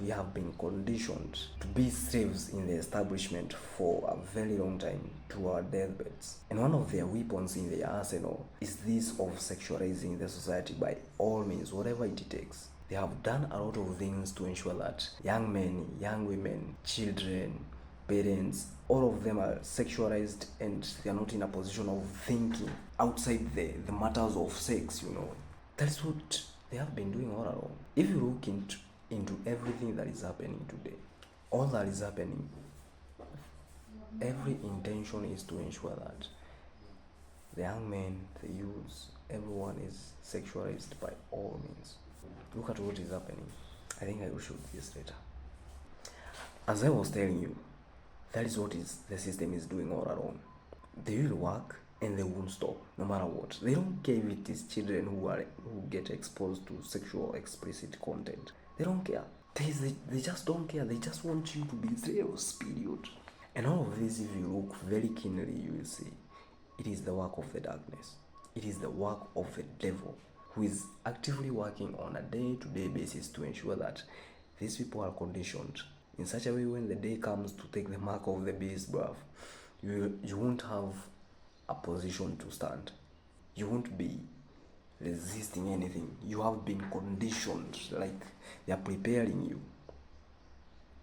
We have been conditioned to be slaves in the establishment for a very long time to our deathbeds. And one of their weapons in their arsenal is this of sexualizing the society by all means, whatever it takes. They have done a lot of things to ensure that young men, young women, children, parents, all of them are sexualized and they are not in a position of thinking outside the matters of sex, That is what they have been doing all along. If you look into everything that is happening today, all that is happening, every intention is to ensure that the young men, the youths, everyone is sexualized by all means. Look at what is happening. I think I will show this later. As I was telling you, that is what the system is doing all around. They will work and they won't stop no matter what. They don't care if it is children who get exposed to sexual explicit content. They don't care. They just don't care. They just want you to be slaves, period. And all of this, if you look very keenly, you will see it is the work of the darkness. It is the work of the devil, who is actively working on a day-to-day basis to ensure that these people are conditioned in such a way when the day comes to take the mark of the beast, bruv, you won't have a position to stand. You won't be resisting anything. You have been conditioned, like they are preparing you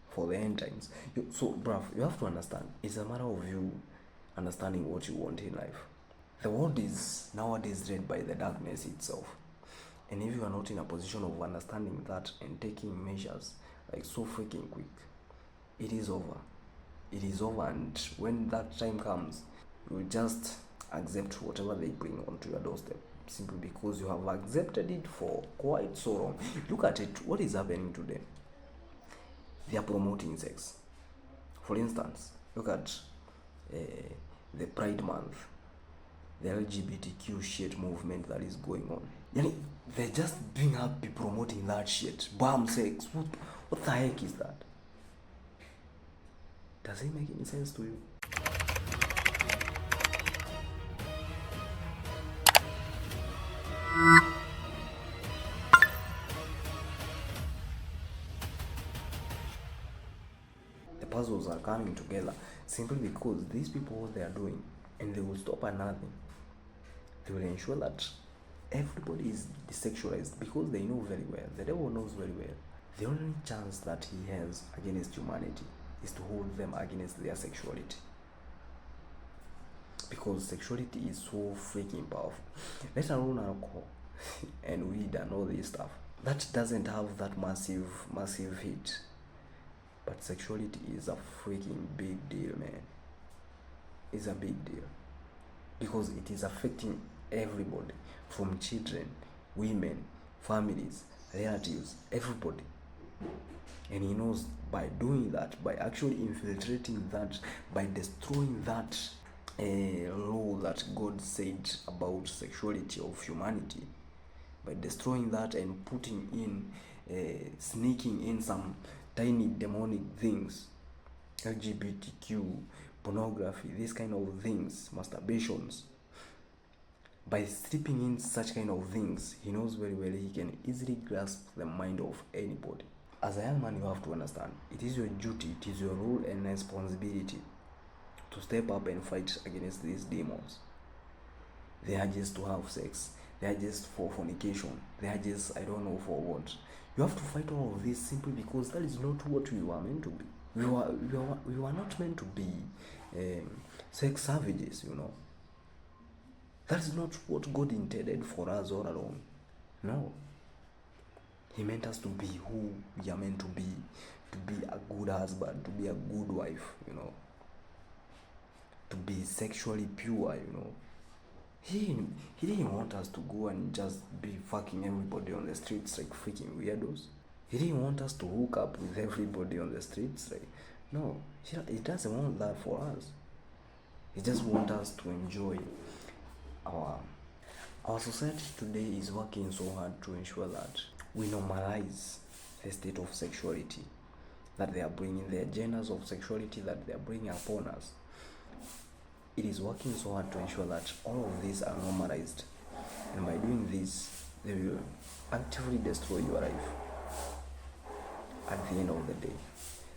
for the end times. So, bruv, you have to understand, it's a matter of you understanding what you want in life. The world is nowadays led by the darkness itself. And if you are not in a position of understanding that and taking measures like so freaking quick, it is over. It is over, and when that time comes, you will just accept whatever they bring onto your doorstep, simply because you have accepted it for quite so long. Look at it. What is happening today? They are promoting sex. For instance, look at the Pride Month, the LGBTQ shit movement that is going on. They're just being happy promoting that shit. Bam, sex. What the heck is that? Does it make any sense to you? The puzzles are coming together simply because these people, what they are doing, and they will stop at nothing. They will ensure that everybody is desexualized because they know very well, the devil knows very well, the only chance that he has against humanity is to hold them against their sexuality. Because sexuality is so freaking powerful. Let alone alcohol and weed and all this stuff. That doesn't have that massive hit. But sexuality is a freaking big deal, man. It's a big deal. Because it is affecting everybody, from children, women, families, relatives, everybody. And he knows by doing that, by actually infiltrating that, by destroying that law that God said about sexuality of humanity, by destroying that and putting in, sneaking in some tiny demonic things, LGBTQ, pornography, these kind of things, masturbations. By stripping in such kind of things, he knows very well he can easily grasp the mind of anybody. As a young man, you have to understand, it is your duty, it is your role and responsibility to step up and fight against these demons. They are just to have sex. They are just for fornication. They are just, I don't know for what. You have to fight all of this simply because that is not what we were meant to be. We were not meant to be sex savages, That is not what God intended for us all along. No. He meant us to be who we are meant to be a good husband, to be a good wife, to be sexually pure, He didn't want us to go and just be fucking everybody on the streets like freaking weirdos. He didn't want us to hook up with everybody on the streets. No, he doesn't want that for us. He just wants us to enjoy our society today is working so hard to ensure that we normalize the state of sexuality that they are bringing, the agendas of sexuality that they are bringing upon us. It is working so hard to ensure that all of these are normalized. And by doing this, they will actively destroy your life. at the end of the day.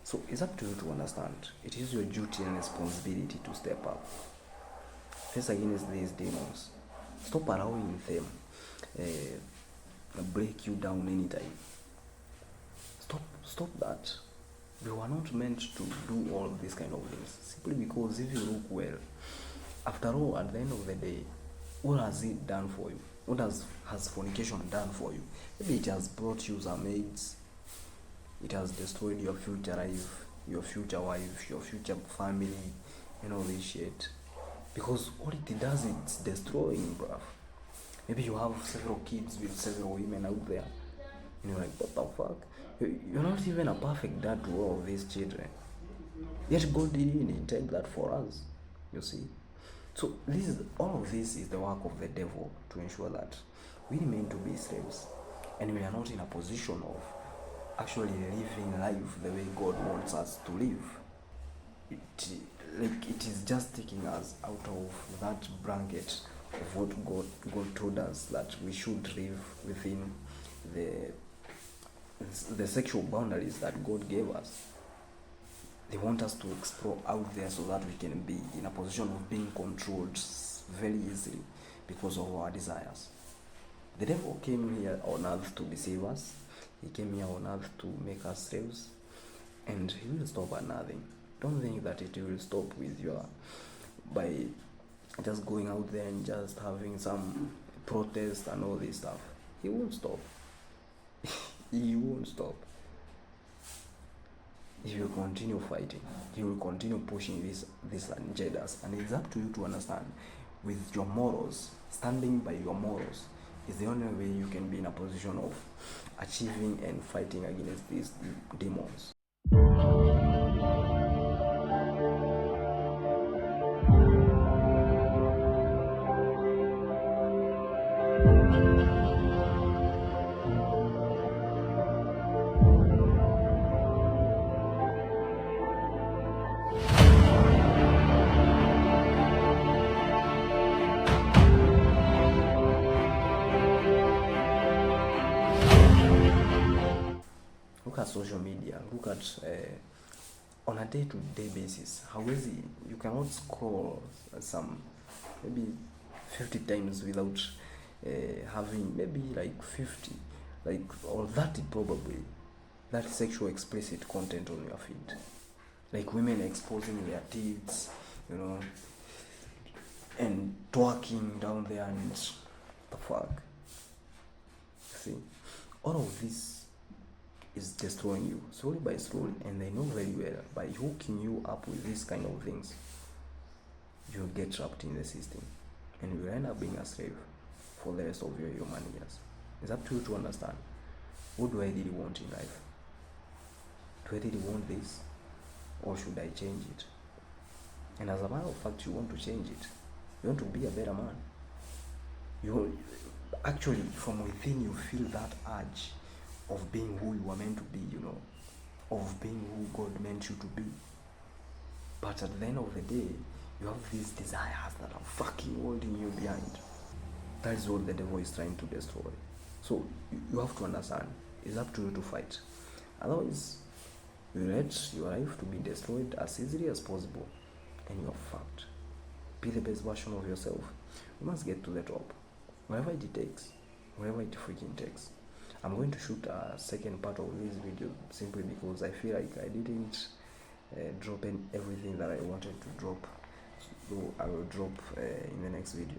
So it's up to you to understand. It is your duty and responsibility to step up. Face against these demons. Stop allowing them break you down anytime. Stop that. We were not meant to do all of these kind of things simply because if you look well, after all, at the end of the day, what has it done for you? What has fornication done for you? Maybe it has brought you some AIDS. It has destroyed your future life, your future wife, your future family, and all this shit. Because what it does, it's destroying, bruv. Maybe you have several kids with several women out there, and you're like, what the fuck? You're not even a perfect dad to all of these children. Yet God didn't intend that for us, you see. So all of this is the work of the devil to ensure that we remain to be slaves, and we are not in a position of actually living life the way God wants us to live. It is just taking us out of that blanket of what God told us that we should live within the sexual boundaries that God gave us. They want us to explore out there so that we can be in a position of being controlled very easily because of our desires. The devil came here on earth to deceive us. He came here on earth to make us slaves, and he will stop at nothing. Don't think that it will stop by just going out there and just having some protest and all this stuff. He won't stop. He won't stop. He will continue fighting. He will continue pushing these agendas, and it's up to you to understand. With your morals, standing by your morals is the only way you can be in a position of achieving and fighting against these demons. Look at social media. Look at on a day-to-day basis. How easy you cannot scroll some maybe 50 times without having maybe like 50, like or 30 probably, that sexual explicit content on your feed. Like women exposing their tits, and twerking down there and the fuck. See, all of this is destroying you slowly by slowly, and they know very well by hooking you up with these kind of things, you'll get trapped in the system and you will end up being a slave for the rest of your human years. It's up to you to understand, what do I really want in life? Do I really want this, or should I change it? And as a matter of fact, you want to change it. You want to be a better man. You actually, from within, you feel that urge of being who you were meant to be, of being who God meant you to be. But at the end of the day, you have these desires that are fucking holding you behind. That is what the devil is trying to destroy. So you have to understand, it's up to you to fight. Otherwise, you let your life to be destroyed as easily as possible, and you're fucked. Be the best version of yourself. You must get to the top, wherever it takes, wherever it freaking takes. I'm going to shoot a second part of this video simply because I feel like I didn't drop in everything that I wanted to drop. So I will drop in the next video.